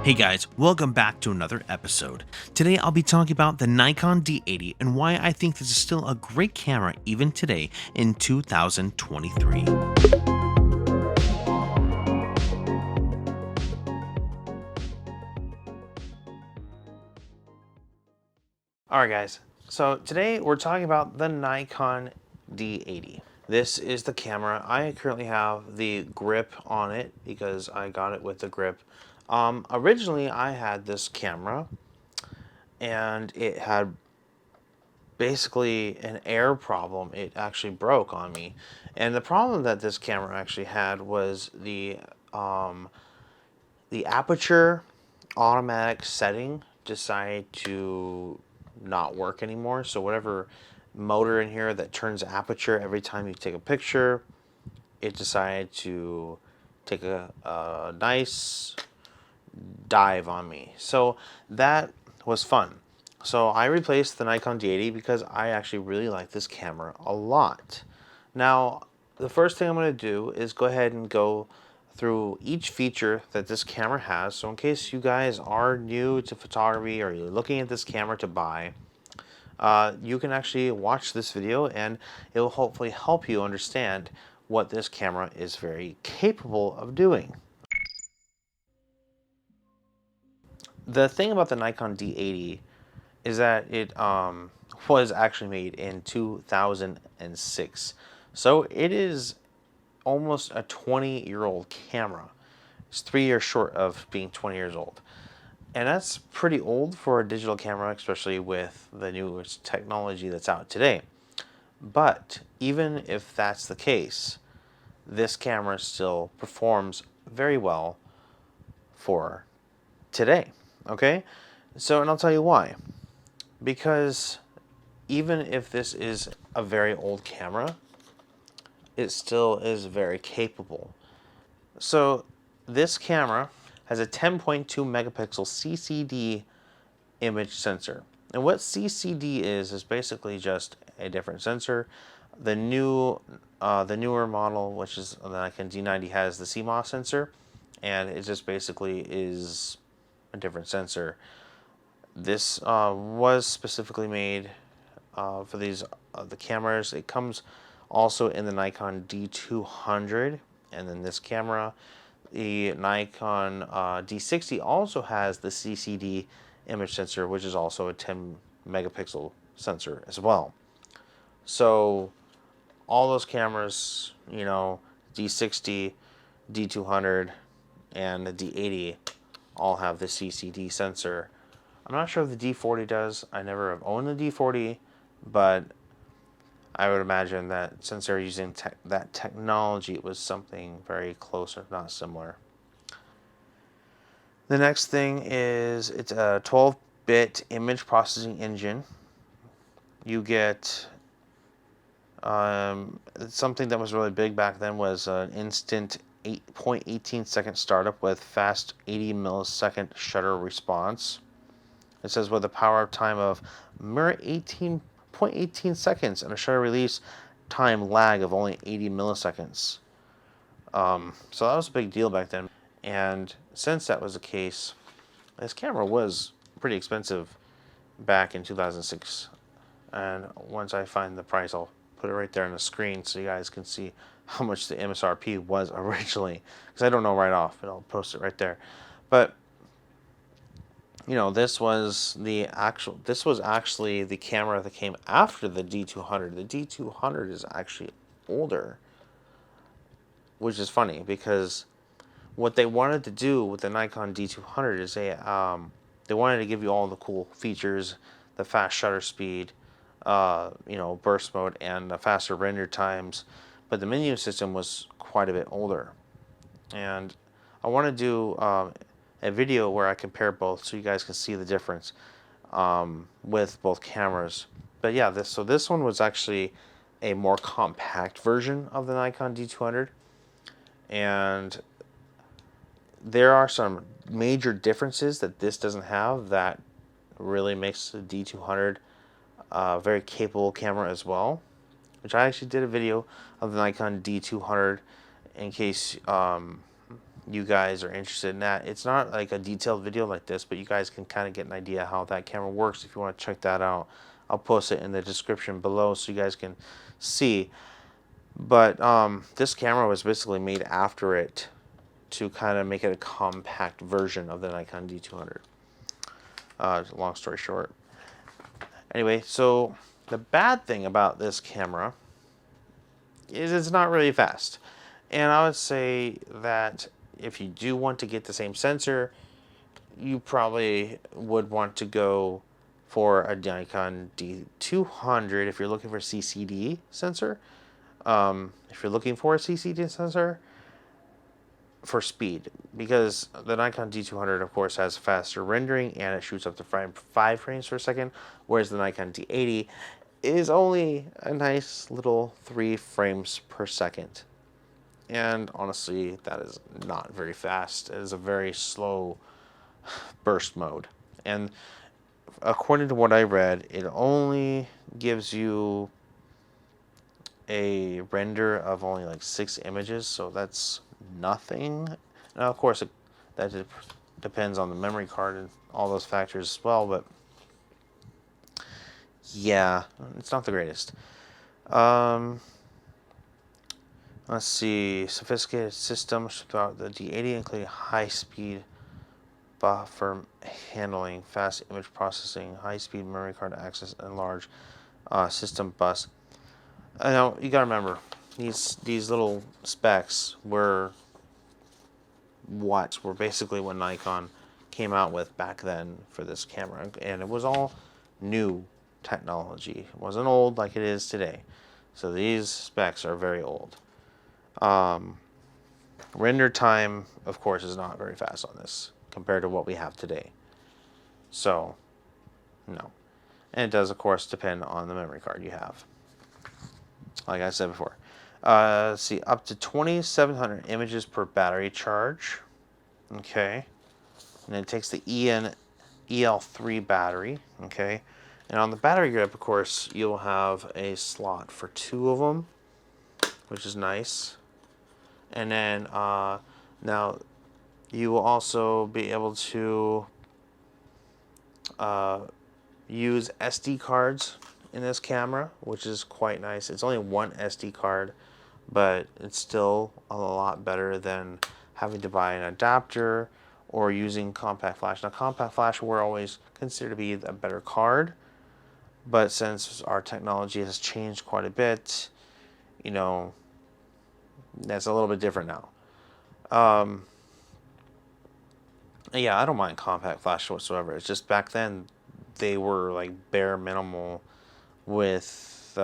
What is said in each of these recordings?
Hey guys, welcome back to another episode. Today I'll be talking about the Nikon D80 and why I think this is still a great camera even today in 2023. Alright guys, so today we're talking about the Nikon D80. This is the camera. I currently have the grip on it because I got it with the grip. Originally I had this camera and it had basically an air problem. It actually broke on me, and the problem that this camera actually had was the aperture automatic setting decided to not work anymore. So whatever motor in here that turns aperture every time you take a picture, it decided to take a nice dive on me. So that was fun. So I replaced the Nikon D80 because I actually really like this camera a lot. Now, the first thing I'm going to do is go ahead and go through each feature that this camera has. So in case you guys are new to photography or you're looking at this camera to buy, you can actually watch this video and it will hopefully help you understand what this camera is very capable of doing. The thing about the Nikon D80 is that it was actually made in 2006. So it is almost a 20-year-old camera. It's 3 years short of being 20 years old. And that's pretty old for a digital camera, especially with the newest technology that's out today. But even if that's the case, this camera still performs very well for today. Okay? So, and I'll tell you why. Because even if this is a very old camera, it still is very capable. So this camera has a 10.2 megapixel CCD image sensor. And what CCD is basically just a different sensor. The newer model, which is the Nikon D90, has the CMOS sensor, and it just basically is a different sensor. This was specifically made for these the cameras. It comes also in the Nikon D200, and then this camera, the Nikon D60, also has the CCD image sensor, which is also a 10 megapixel sensor as well. So all those cameras, you know, D60, D200, and the D80 all have the CCD sensor. I'm not sure if the D40 does. I never have owned the D40, but I would imagine that since they're using that technology, it was something very close, if not similar. The next thing is it's a 12-bit image processing engine. You get something that was really big back then was an instant 8.18 second startup with fast 80 millisecond shutter response. It says with a power time of mere 18.18 seconds and a shutter release time lag of only 80 milliseconds. So that was a big deal back then. And since that was the case, this camera was pretty expensive back in 2006. And once I find the price, I'll put it right there on the screen so you guys can see how much the MSRP was originally. Because I don't know right off, but I'll post it right there. But you know, this was actually the camera that came after the D200. The D200 is actually older, which is funny because what they wanted to do with the Nikon D200 is they wanted to give you all the cool features, the fast shutter speed, you know, burst mode, and the faster render times, but the menu system was quite a bit older. And I want to do a video where I compare both so you guys can see the difference with both cameras. But yeah, this one was actually a more compact version of the Nikon D200, and there are some major differences that this doesn't have that really makes the D200 a very capable camera as well, which I actually did a video of the Nikon D200 in case you guys are interested in that. It's not like a detailed video like this, but you guys can kind of get an idea how that camera works if you want to check that out. I'll post it in the description below so you guys can see. But this camera was basically made after it to kind of make it a compact version of the Nikon D200. Long story short. Anyway, so the bad thing about this camera is it's not really fast. And I would say that if you do want to get the same sensor, you probably would want to go for a Nikon D200 if you're looking for a CCD sensor. If you're looking for a CCD sensor for speed, because the Nikon D200 of course has faster rendering and it shoots up to 5 frames per second, whereas the Nikon D80 is only a nice little 3 frames per second. And honestly, that is not very fast. It is a very slow burst mode. And according to what I read, it only gives you a render of only like 6 images, so that's nothing. Now, of course, that depends on the memory card and all those factors as well, but yeah, it's not the greatest. Let's see, sophisticated systems throughout the D80, including high-speed buffer handling, fast image processing, high-speed memory card access, and large system bus. Now you gotta remember, these little specs were basically what Nikon came out with back then for this camera, and it was all new technology. It wasn't old like it is today. So these specs are very old. Render time, of course, is not very fast on this compared to what we have today. So, no. And it does, of course, depend on the memory card you have. Like I said before. Let's see, up to 2,700 images per battery charge. Okay. And it takes the EL3 battery. Okay. And on the battery grip, of course, you'll have a slot for 2 of them, which is nice. And then now you will also be able to use SD cards in this camera, which is quite nice. It's only one SD card, but it's still a lot better than having to buy an adapter or using compact flash. Now, compact flash we're always considered to be a better card, but since our technology has changed quite a bit, you know, that's a little bit different now. Yeah, I don't mind compact flash whatsoever. It's just back then they were like bare minimal with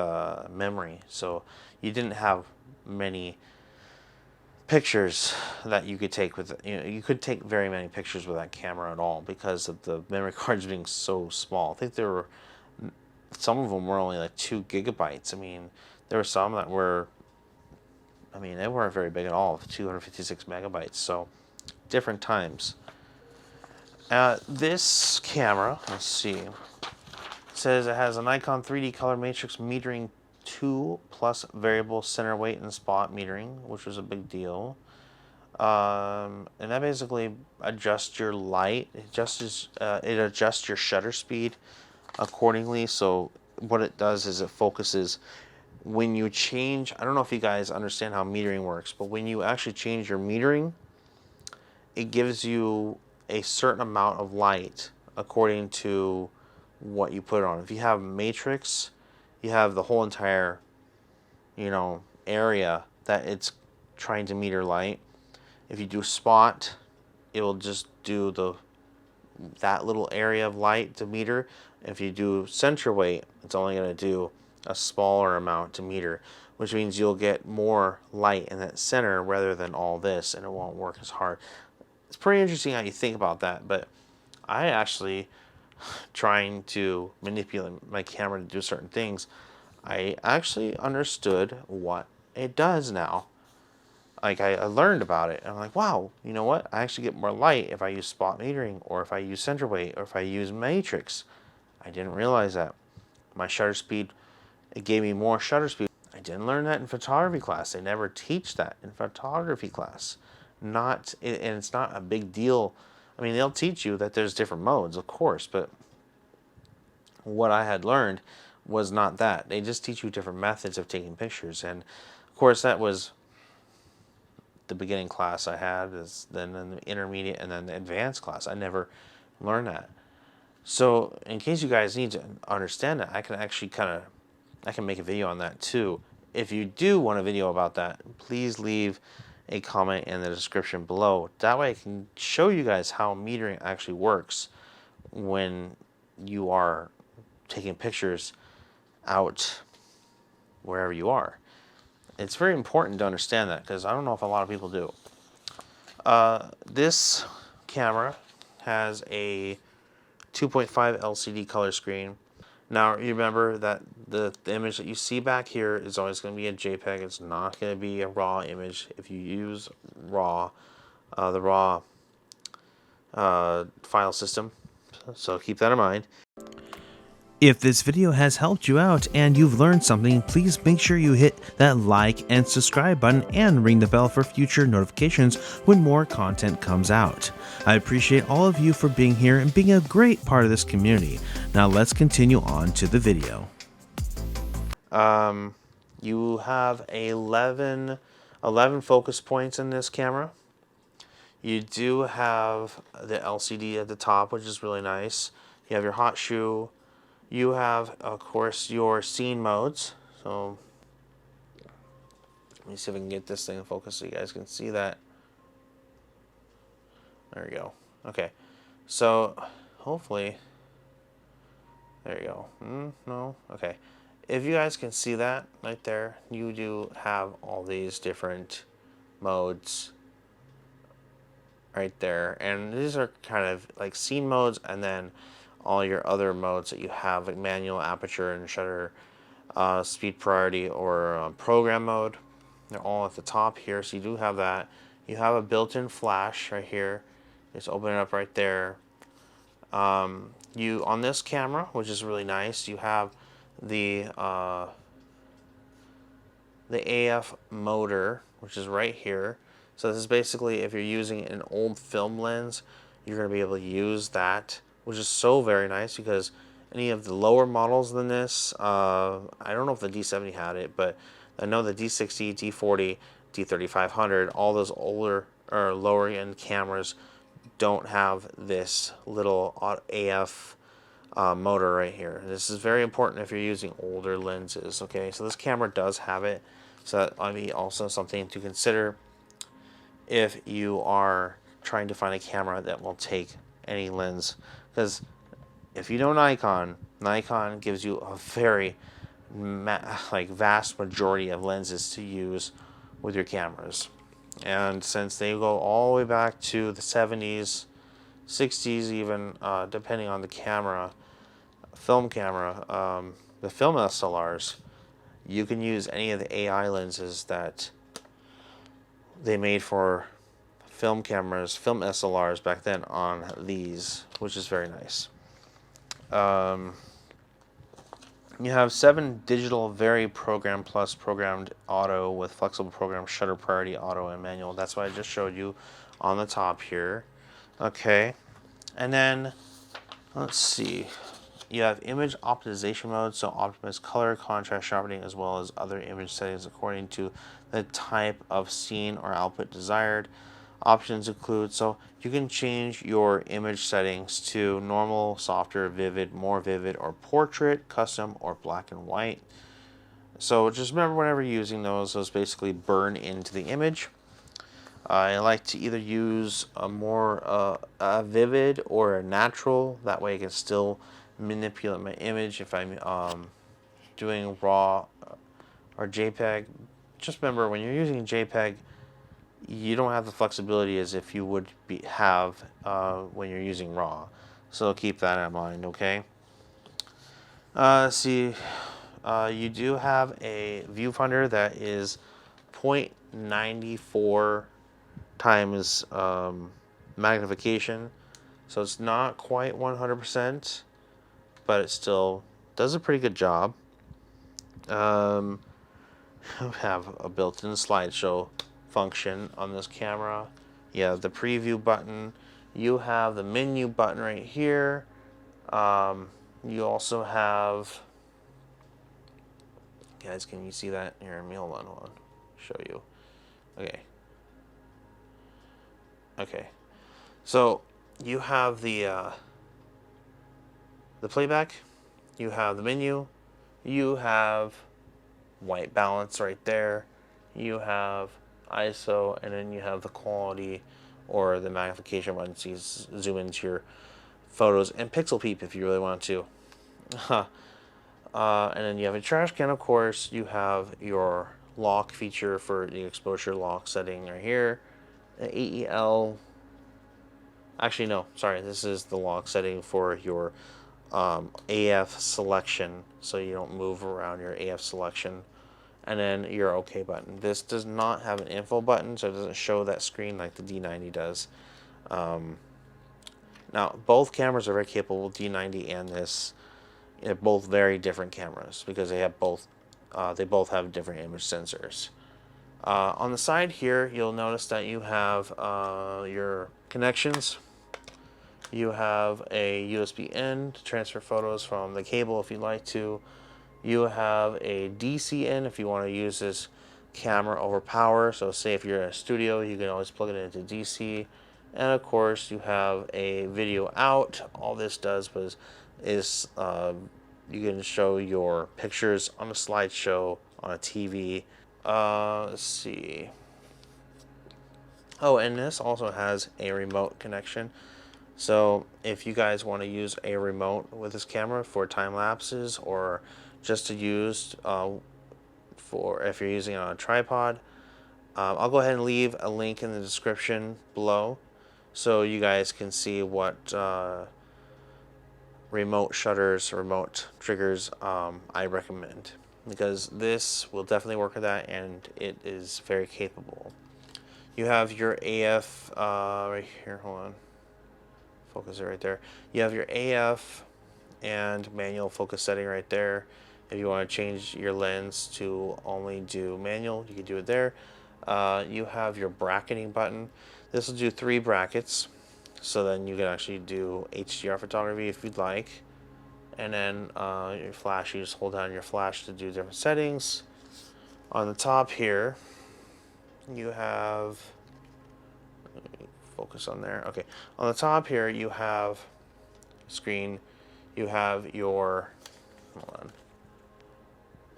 memory, so you didn't have many pictures that you could take with, you could take very many pictures with that camera at all because of the memory cards being so small. I think there were some of them were only like 2 gigabytes. I mean, there were some that were, I mean, they weren't very big at all, 256 megabytes. So different times. This camera, let's see, it says it has a Nikon 3D color matrix metering 2 plus variable center weight and spot metering, which was a big deal. And that basically adjusts your light. It adjusts your shutter speed accordingly. So what it does is it focuses when you change. I don't know if you guys understand how metering works, but when you actually change your metering, it gives you a certain amount of light according to what you put on. If you have matrix, you have the whole entire, area that it's trying to meter light. If you do spot, it will just do that little area of light to meter. If you do center weight, it's only going to do a smaller amount to meter, which means you'll get more light in that center rather than all this, and it won't work as hard. It's pretty interesting how you think about that, but I actually, trying to manipulate my camera to do certain things, I actually understood what it does now. Like, I learned about it, and I'm like, wow, you know what? I actually get more light if I use spot metering, or if I use center weight, or if I use matrix. I didn't realize that. My shutter speed, it gave me more shutter speed. I didn't learn that in photography class. They never teach that in photography class. and it's not a big deal. I mean, they'll teach you that there's different modes, of course, but what I had learned was not that. They just teach you different methods of taking pictures, and of course that was the beginning class I had, is then the intermediate, and then the advanced class. I never learned that. So in case you guys need to understand that, I can actually I can make a video on that too. If you do want a video about that, please leave a comment in the description below. That way I can show you guys how metering actually works when you are taking pictures out wherever you are. It's very important to understand that, because I don't know if a lot of people do. This camera has a 2.5 LCD color screen. Now remember that the image that you see back here is always going to be a JPEG. It's not going to be a RAW image. If you use RAW, the RAW file system, so keep that in mind. If this video has helped you out and you've learned something, please make sure you hit that like and subscribe button and ring the bell for future notifications when more content comes out. I appreciate all of you for being here and being a great part of this community. Now let's continue on to the video. You have 11 focus points in this camera. You do have the LCD at the top, which is really nice. You have your hot shoe. You have, of course, your scene modes. So let me see if I can get this thing in focus so you guys can see that. There we go. Okay. So hopefully, there you go. No. Okay. If you guys can see that right there, you do have all these different modes right there. And these are kind of like scene modes, and then all your other modes that you have, like manual, aperture, and shutter, speed priority, or program mode. They're all at the top here, so you do have that. You have a built-in flash right here. Just open it up right there. You on this camera, which is really nice, you have the AF motor, which is right here. So this is basically, if you're using an old film lens, you're going to be able to use that, which is so very nice, because any of the lower models than this, I don't know if the D70 had it, but I know the D60, D40, D3500, all those older or lower end cameras don't have this little AF motor right here. This is very important if you're using older lenses. Okay, so this camera does have it, so that might be also something to consider if you are trying to find a camera that will take any lens, because if you know Nikon gives you a very vast majority of lenses to use with your cameras. And since they go all the way back to the 70s, 60s even, depending on the camera, film camera, the film SLRs, you can use any of the AI lenses that they made for film cameras, film SLRs back then on these, which is very nice. You have 7 digital Very Program Plus programmed auto with flexible program, shutter priority, auto, and manual. That's what I just showed you on the top here. Okay, and then let's see. You have image optimization mode, so optimize color, contrast, sharpening, as well as other image settings according to the type of scene or output desired. Options include, so you can change your image settings to normal, softer, vivid, more vivid, or portrait, custom, or black and white. So just remember, whenever you're using those basically burn into the image. I like to either use a more vivid or a natural. That way I can still manipulate my image if I'm doing RAW or JPEG. Just remember, when you're using JPEG, you don't have the flexibility as if you would have when you're using RAW. So keep that in mind, okay? See, you do have a viewfinder that is 0.94 times magnification. So it's not quite 100%, but it still does a pretty good job. Have a built-in slideshow function on this camera. You have the preview button. You have the menu button right here. You also have, guys, can you see that? Here, let me hold on. Show you. Okay. Okay. So you have the playback. You have the menu. You have white balance right there. You have ISO, and then you have the quality or the magnification button so you zoom into your photos and pixel peep if you really want to. And then you have a trash can, of course. You have your lock feature for the exposure lock setting right here. The AEL. Actually, no, sorry. This is the lock setting for your AF selection, so you don't move around your AF selection. And then your OK button. This does not have an info button, so it doesn't show that screen like the D90 does. Now, both cameras are very capable, D90 and this. They're both very different cameras because they both have different image sensors. On the side here, you'll notice that you have your connections. You have a USB in to transfer photos from the cable if you'd like to. You have a DC in if you want to use this camera over power. So say if you're in a studio, you can always plug it into DC. And of course, you have a video out. All this does is you can show your pictures on a slideshow on a TV. Let's see. Oh, and this also has a remote connection. So if you guys want to use a remote with this camera for time lapses or just to use for if you're using it on a tripod, I'll go ahead and leave a link in the description below so you guys can see what remote shutters, remote triggers I recommend, because this will definitely work with that and it is very capable. You have your AF right here, hold on, focus it right there. You have your AF and manual focus setting right there. If you want to change your lens to only do manual, you can do it there. You have your bracketing button. This will do 3 brackets, so then you can actually do HDR photography if you'd like. And then your flash, you just hold down your flash to do different settings. On the top here, you have, focus on there. Okay, on the top here you have screen. You have your, hold on,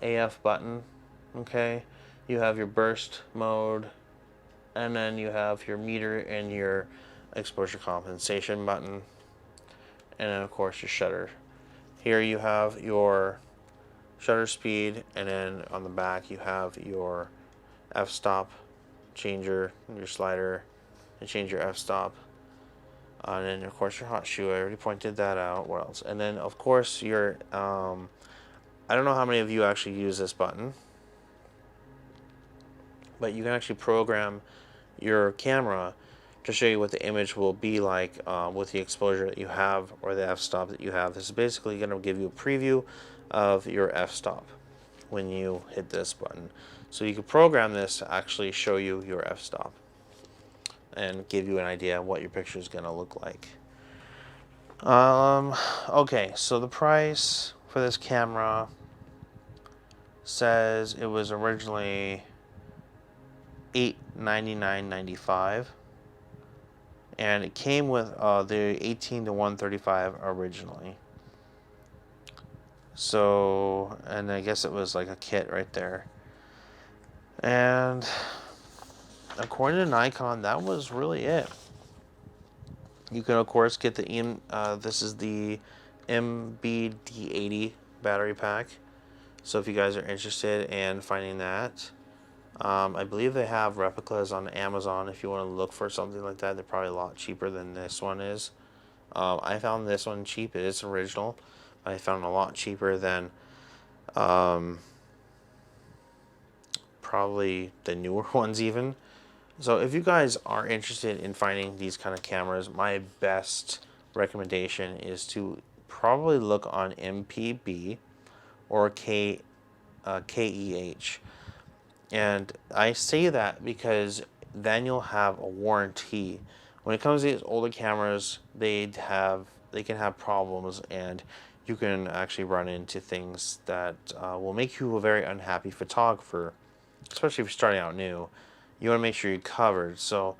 AF button. Okay, you have your burst mode, and then you have your meter and your exposure compensation button, and then of course your shutter. Here you have your shutter speed, and then on the back you have your f-stop changer, your slider, and change your f-stop. And then of course your hot shoe, I already pointed that out. What else? And then of course your, I don't know how many of you actually use this button, but you can actually program your camera to show you what the image will be like with the exposure that you have or the f-stop that you have. This is basically going to give you a preview of your f-stop when you hit this button. So you can program this to actually show you your f-stop and give you an idea of what your picture is going to look like. Okay, so the price for this camera says it was originally $899.95, and it came with the 18 to 135 originally. So, and I guess it was like a kit right there. And according to Nikon, that was really it. You can of course get the this is the D80 battery pack. So if you guys are interested in finding that, I believe they have replicas on Amazon. If you want to look for something like that, they're probably a lot cheaper than this one is. I found this one cheap. It is original. I found it a lot cheaper than probably the newer ones even. So if you guys are interested in finding these kind of cameras, my best recommendation is to probably look on MPB or KEH. And I say that because then you'll have a warranty. When it comes to these older cameras, they can have problems, and you can actually run into things that will make you a very unhappy photographer, especially if you're starting out new. You want to make sure you're covered. So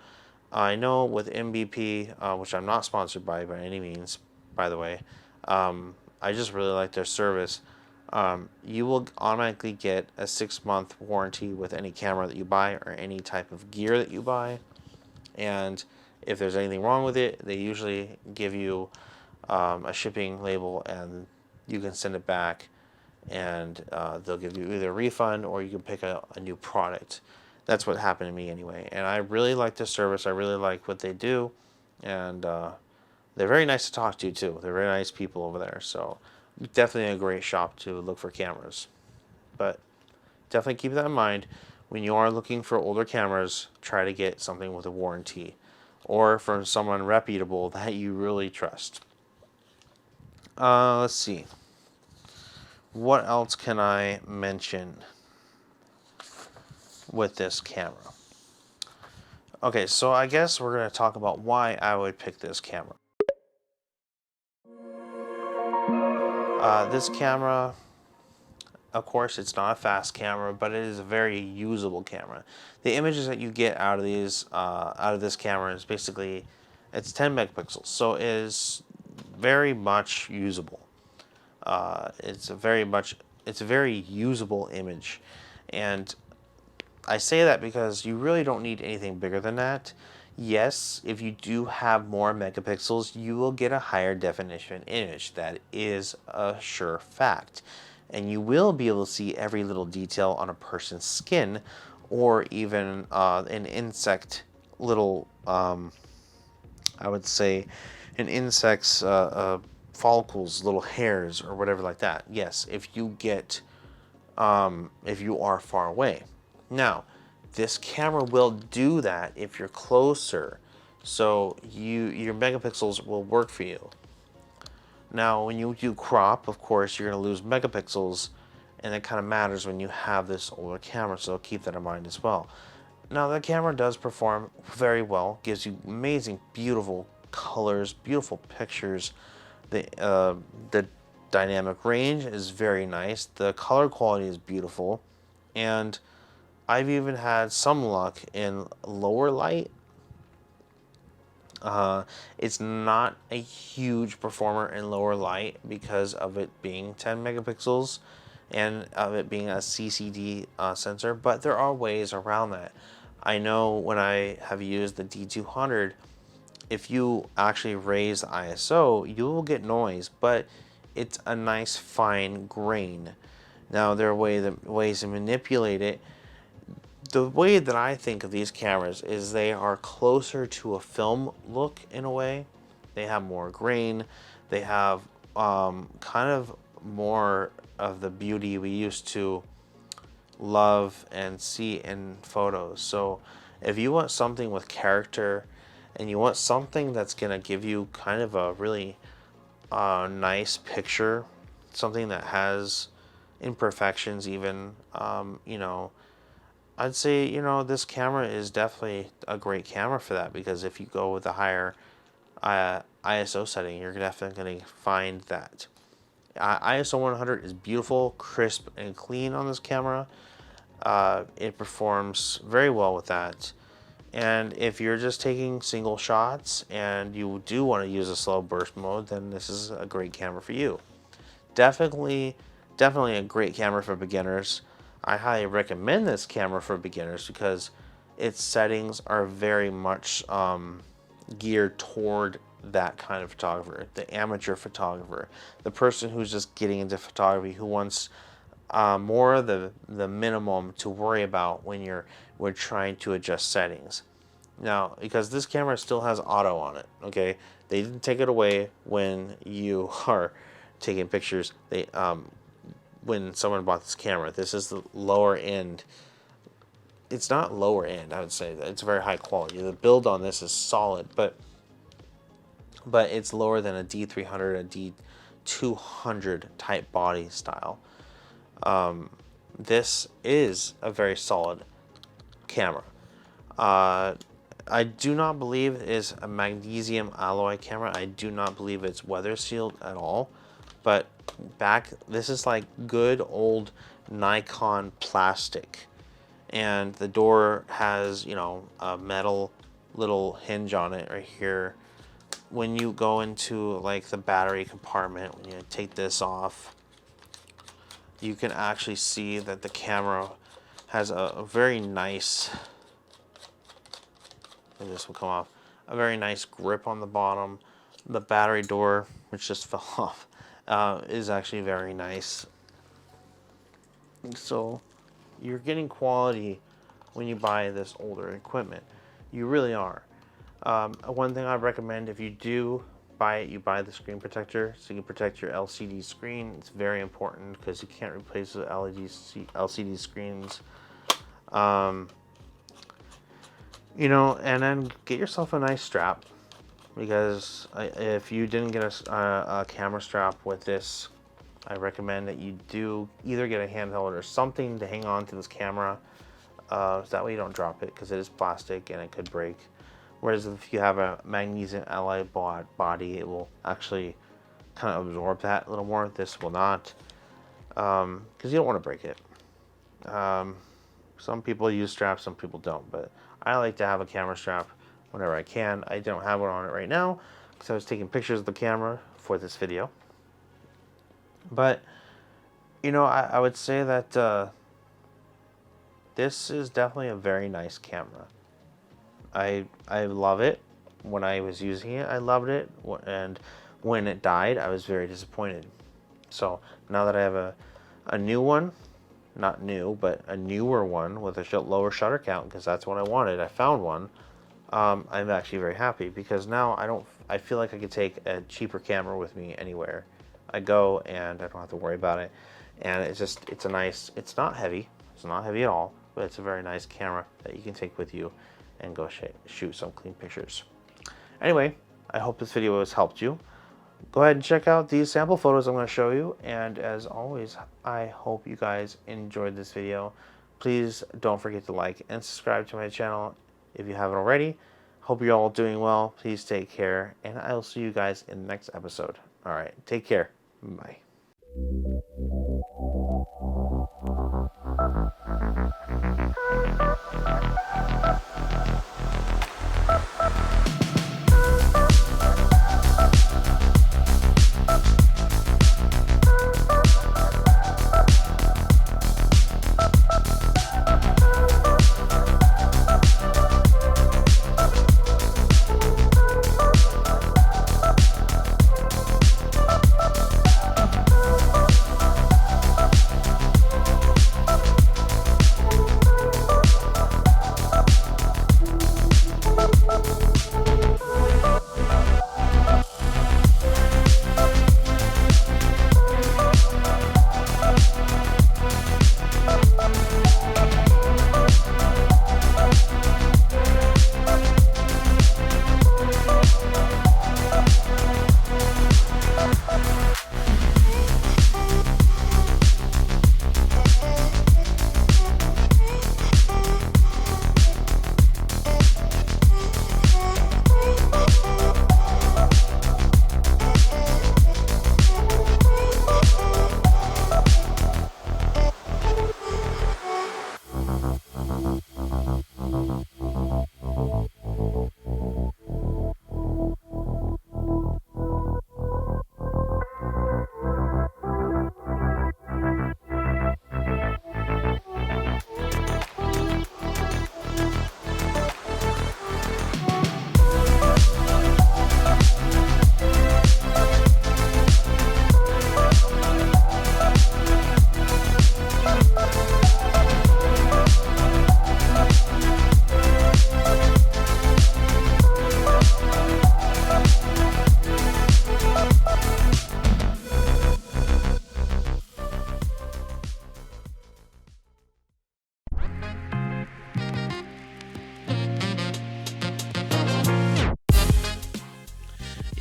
I know with MBP, which I'm not sponsored by any means, by the way, I just really like their service. You will automatically get a 6-month warranty with any camera that you buy or any type of gear that you buy. And if there's anything wrong with it, they usually give you a shipping label, and you can send it back, and they'll give you either a refund or you can pick a new product. That's what happened to me anyway. And I really like this service. I really like what they do. And they're very nice to talk to, too. They're very nice people over there. So definitely a great shop to look for cameras. But definitely keep that in mind. When you are looking for older cameras, try to get something with a warranty or from someone reputable that you really trust. Let's see. What else can I mention with this camera? Okay, so I guess we're going to talk about why I would pick this camera. This camera, of course, it's not a fast camera, but it is a very usable camera. The images that you get out of this camera is basically, it's 10 megapixels, so it is very much usable. It's a very usable image, and I say that because you really don't need anything bigger than that. Yes, if you do have more megapixels, you will get a higher definition image. That is a sure fact. And you will be able to see every little detail on a person's skin, or even an insect little, I would say, an insect's follicles, little hairs, or whatever like that. Yes, if you are far away. Now, this camera will do that if you're closer, so your megapixels will work for you. Now, when you do crop, of course, you're going to lose megapixels, and that kind of matters when you have this older camera, so keep that in mind as well. Now, the camera does perform very well, gives you amazing, beautiful colors, beautiful pictures. The dynamic range is very nice. The color quality is beautiful, and I've even had some luck in lower light. It's not a huge performer in lower light because of it being 10 megapixels and of it being a CCD sensor, but there are ways around that. I know when I have used the D200, if you actually raise the ISO, you will get noise, but it's a nice fine grain. Now, there are ways to manipulate it. The way that I think of these cameras is they are closer to a film look in a way. They have more grain. They have kind of more of the beauty we used to love and see in photos. So if you want something with character and you want something that's going to give you kind of a really nice picture, something that has imperfections even, I'd say, this camera is definitely a great camera for that, because if you go with a higher ISO setting, you're definitely going to find that. ISO 100 is beautiful, crisp, and clean on this camera. It performs very well with that. And if you're just taking single shots and you do want to use a slow burst mode, then this is a great camera for you. Definitely a great camera for beginners. I highly recommend this camera for beginners because its settings are very much geared toward that kind of photographer, the amateur photographer, the person who's just getting into photography, who wants more of the minimum to worry about when we're trying to adjust settings. Now, because this camera still has auto on it, okay? They didn't take it away when you are taking pictures. When someone bought this camera, this is the lower end. It's not lower end, I would say. It's very high quality. The build on this is solid, but it's lower than a D300, a D200 type body style. This is a very solid camera. Uh, I do not believe it is a magnesium alloy camera. I do not believe it's weather sealed at all. But this is like good old Nikon plastic. And the door has, you know, a metal little hinge on it right here. When you go into like the battery compartment, when you take this off, you can actually see that the camera has a very nice, and this will come off, a very nice grip on the bottom. The battery door, which just fell off, is actually very nice. So you're getting quality when you buy this older equipment. You really are. One thing I recommend, if you do buy it, you buy the screen protector so you can protect your LCD screen. It's very important because you can't replace the LCD screens. You know, and then get yourself a nice strap, because if you didn't get a camera strap with this, I recommend that you do either get a handheld or something to hang on to this camera, so that way you don't drop it, because it is plastic and it could break. Whereas if you have a magnesium alloy body, it will actually kind of absorb that a little more. This will not, because you don't want to break it. Some people use straps, some people don't, but I like to have a camera strap whenever I can. I don't have one on it right now because I was taking pictures of the camera for this video. But, you know, I would say that this is definitely a very nice camera. I love it. When I was using it, I loved it. And when it died, I was very disappointed. So now that I have a new one, not new, but a newer one with a lower shutter count, because that's what I wanted. I found one. I'm actually very happy because now I feel like I could take a cheaper camera with me anywhere I go, and I don't have to worry about it. And it's a nice, it's not heavy. It's not heavy at all, but it's a very nice camera that you can take with you and go shoot some clean pictures. Anyway, I hope this video has helped you. Go ahead and check out these sample photos I'm going to show you. And as always, I hope you guys enjoyed this video. Please don't forget to like and subscribe to my channel if you haven't already. Hope you're all doing well. Please take care, and I'll see you guys in the next episode. All right, take care. Bye.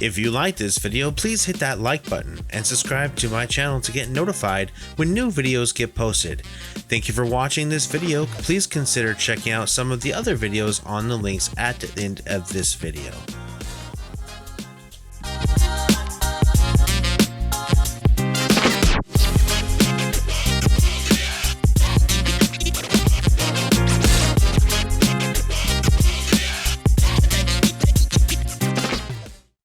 If you liked this video, please hit that like button and subscribe to my channel to get notified when new videos get posted. Thank you for watching this video. Please consider checking out some of the other videos on the links at the end of this video.